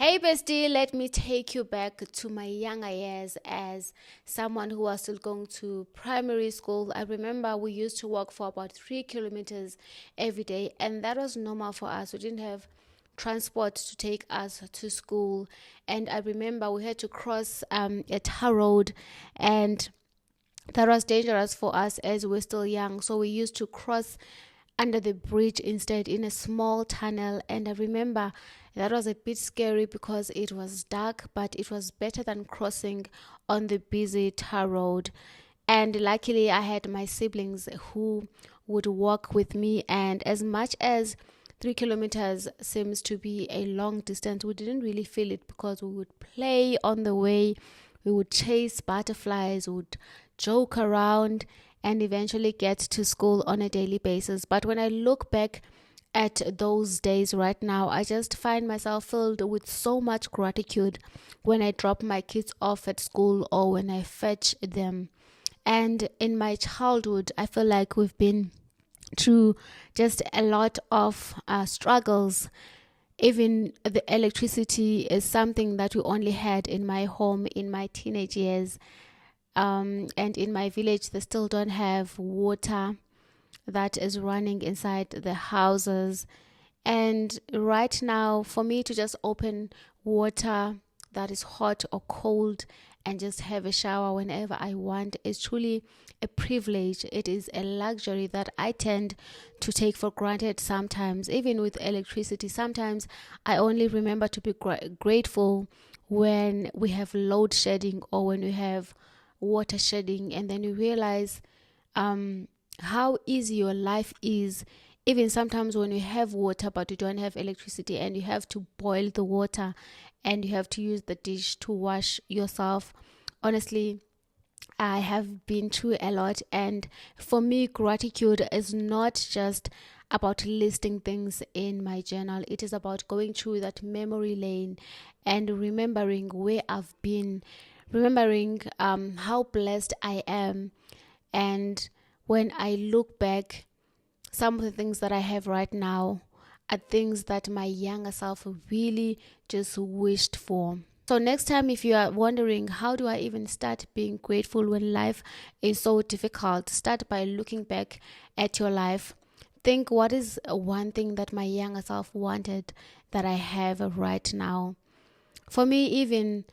Hey bestie, let me take you back to my younger years as someone who was still going to primary school. I remember we used to walk for about 3 kilometers every day, and that was normal for us. We didn't have transport to take us to school, and I remember we had to cross a tar road, and that was dangerous for us as we're still young. So we used to cross under the bridge instead in a small tunnel. And I remember that was a bit scary because it was dark, but it was better than crossing on the busy tar road. And luckily, I had my siblings who would walk with me. And as much as 3 kilometers seems to be a long distance, we didn't really feel it because we would play on the way, we would chase butterflies, we would joke around, and eventually get to school on a daily basis. But when I look back at those days right now, I just find myself filled with so much gratitude when I drop my kids off at school or when I fetch them. And in my childhood, I feel like we've been through just a lot of struggles. Even the electricity is something that we only had in my home in my teenage years. And in my village, they still don't have water that is running inside the houses. And right now, for me to just open water that is hot or cold and just have a shower whenever I want is truly a privilege. It is a luxury that I tend to take for granted sometimes. Even with electricity, sometimes I only remember to be grateful when we have load shedding or when we have water shedding, and then you realize how easy your life is. Even sometimes when you have water but you don't have electricity and you have to boil the water and you have to use the dish to wash yourself. Honestly, I have been through a lot, and for me, gratitude is not just about listing things in my journal. It is about going through that memory lane and remembering where I've been, remembering how blessed I am. And when I look back, some of the things that I have right now are things that my younger self really just wished for. So, next time, if you are wondering, how do I even start being grateful when life is so difficult, start by looking back at your life. Think, what is one thing that my younger self wanted that I have right now? For me, even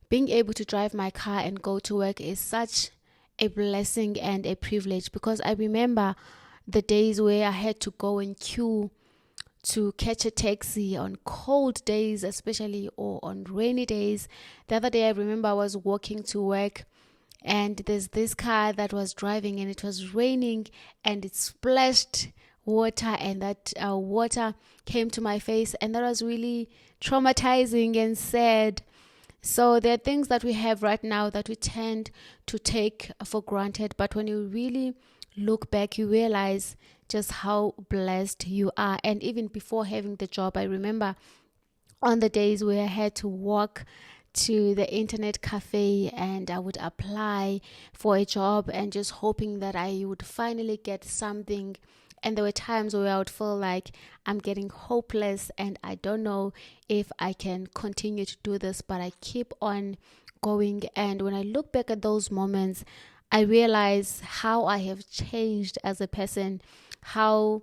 being able to drive my car and go to work is such a blessing and a privilege, because I remember the days where I had to go and queue to catch a taxi on cold days, especially, or on rainy days. The other day, I remember I was walking to work and there's this car that was driving and it was raining and it splashed water, and that water came to my face, and that was really traumatizing and sad. So there are things that we have right now that we tend to take for granted, but when you really look back, you realize just how blessed you are. And even before having the job, I remember on the days where I had to walk to the internet cafe and I would apply for a job and just hoping that I would finally get something. And there were times where I would feel like I'm getting hopeless and I don't know if I can continue to do this, but I keep on going. And when I look back at those moments, I realize how I have changed as a person, how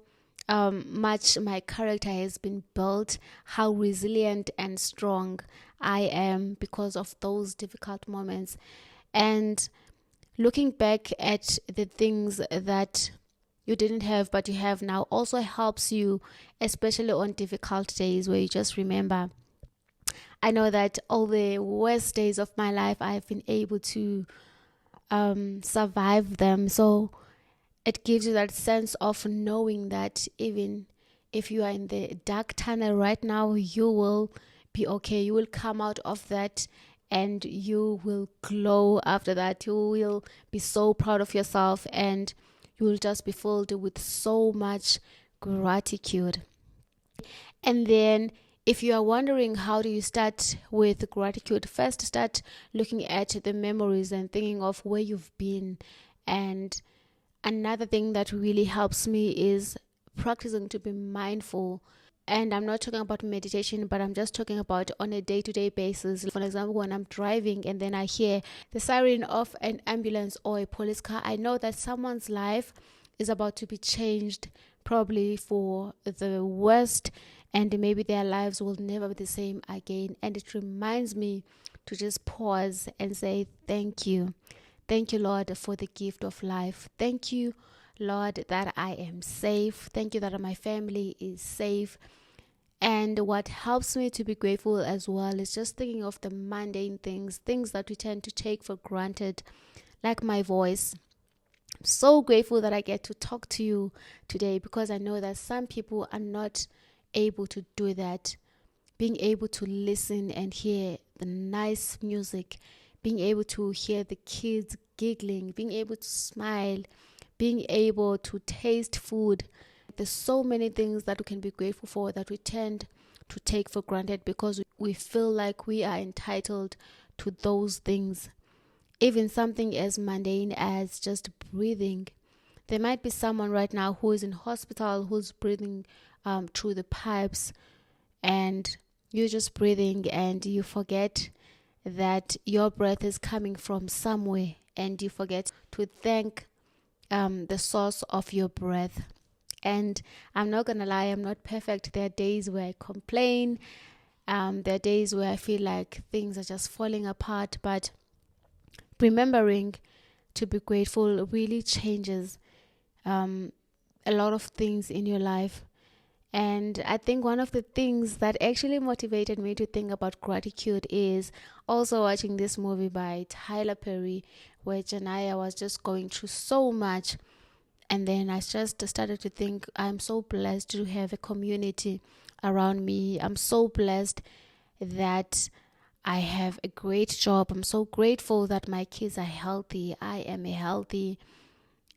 much my character has been built, how resilient and strong I am because of those difficult moments. And looking back at the things that you didn't have but you have now also helps you, especially on difficult days where you just remember, I know that all the worst days of my life I've been able to survive them. So it gives you that sense of knowing that even if you are in the dark tunnel right now, you will be okay. You will come out of that and you will glow after that. You will be so proud of yourself and you will just be filled with so much gratitude. And then if you are wondering how do you start with gratitude, first start looking at the memories and thinking of where you've been. And another thing that really helps me is practicing to be mindful. And I'm not talking about meditation, but I'm just talking about on a day-to-day basis. For example, when I'm driving and then I hear the siren of an ambulance or a police car, I know that someone's life is about to be changed, probably for the worst, and maybe their lives will never be the same again. And it reminds me to just pause and say, thank you. Thank you, Lord, for the gift of life. Thank you, Lord, that I am safe. Thank you that my family is safe. And what helps me to be grateful as well is just thinking of the mundane things, things that we tend to take for granted, like my voice. I'm so grateful that I get to talk to you today, because I know that some people are not able to do that. Being able to listen and hear the nice music, being able to hear the kids giggling, being able to smile, being able to taste food. There's so many things that we can be grateful for that we tend to take for granted because we feel like we are entitled to those things. Even something as mundane as just breathing. There might be someone right now who is in hospital, who's breathing through the pipes, and you're just breathing and you forget that your breath is coming from somewhere, and you forget to thank the source of your breath. And I'm not gonna lie, I'm not perfect. There are days where I complain. There are days where I feel like things are just falling apart. But remembering to be grateful really changes a lot of things in your life. And I think one of the things that actually motivated me to think about gratitude is also watching this movie by Tyler Perry, where Janaya was just going through so much. And then I just started to think, I'm so blessed to have a community around me. I'm so blessed that I have a great job. I'm so grateful that my kids are healthy. I am healthy.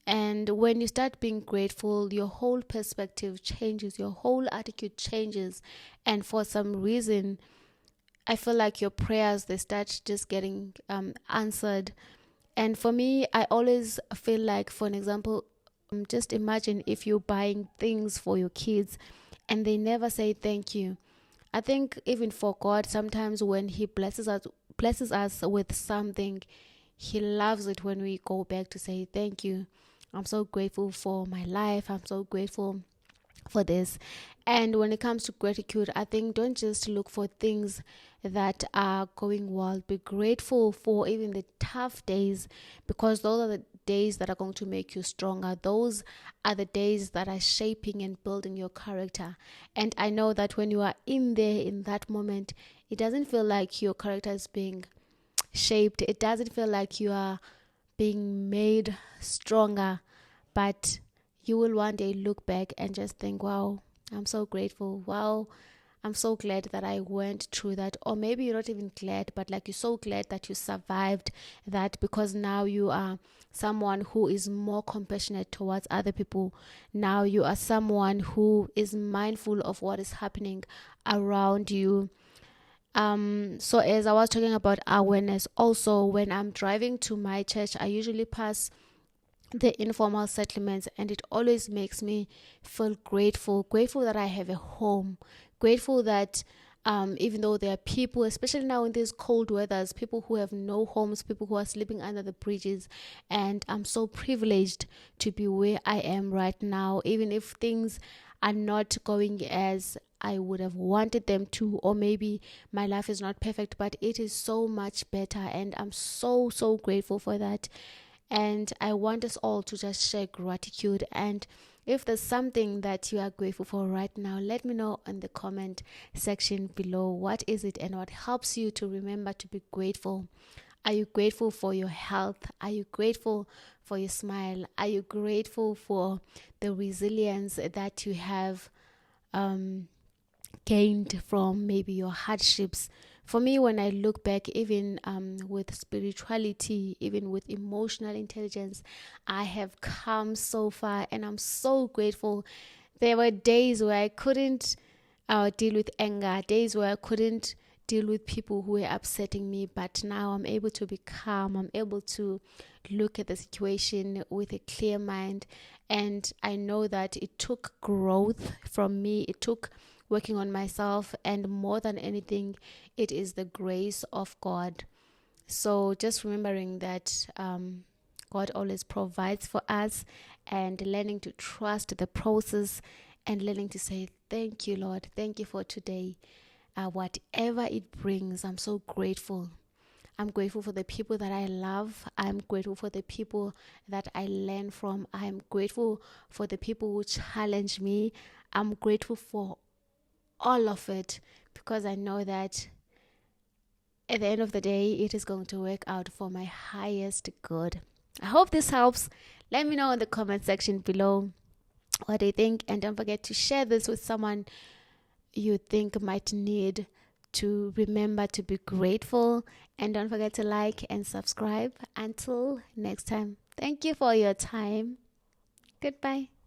And when you start being grateful, your whole perspective changes, your whole attitude changes. And for some reason, I feel like your prayers, they start just getting answered. And for me, I always feel like, for an example, just imagine if you're buying things for your kids and they never say thank you. I think even for God, sometimes when He blesses us with something, He loves it when we go back to say thank you. I'm so grateful for my life. I'm so grateful for this. And when it comes to gratitude, I think don't just look for things that are going well. Be grateful for even the tough days, because those are the days that are going to make you stronger. Those are the days that are shaping and building your character. And I know that when you are in there in that moment, it doesn't feel like your character is being shaped. It doesn't feel like you are being made stronger, but you will one day look back and just think, wow, I'm so grateful. Wow, I'm so glad that I went through that. Or maybe you're not even glad, but like you're so glad that you survived that, because now you are someone who is more compassionate towards other people. Now you are someone who is mindful of what is happening around you. So as I was talking about awareness, also when I'm driving to my church, I usually pass the informal settlements, and it always makes me feel grateful that I have a home, grateful that even though there are people, especially now in these cold weathers, people who have no homes, people who are sleeping under the bridges, and I'm so privileged to be where I am right now, even if things are not going as I would have wanted them to, or maybe my life is not perfect, but it is so much better, and I'm so grateful for that. And I want us all to just share gratitude. And if there's something that you are grateful for right now, let me know in the comment section below. What is it, and what helps you to remember to be grateful? Are you grateful for your health? Are you grateful for your smile? Are you grateful for the resilience that you have gained from maybe your hardships? For me, when I look back, even with spirituality, even with emotional intelligence, I have come so far, and I'm so grateful. There were days where I couldn't deal with anger, days where I couldn't deal with people who were upsetting me, but now I'm able to be calm. I'm able to look at the situation with a clear mind, and I know that it took growth from me. It took working on myself, and more than anything, it is the grace of God. So just remembering that God always provides for us, and learning to trust the process, and learning to say, thank you, Lord. Thank you for today. Whatever it brings, I'm so grateful. I'm grateful for the people that I love. I'm grateful for the people that I learn from. I'm grateful for the people who challenge me. I'm grateful for all of it, because I know that at the end of the day, it is going to work out for my highest good. I hope this helps. Let me know in the comment section below what you think, and don't forget to share this with someone you think might need to remember to be grateful. And don't forget to like and subscribe. Until next time, thank you for your time. Goodbye.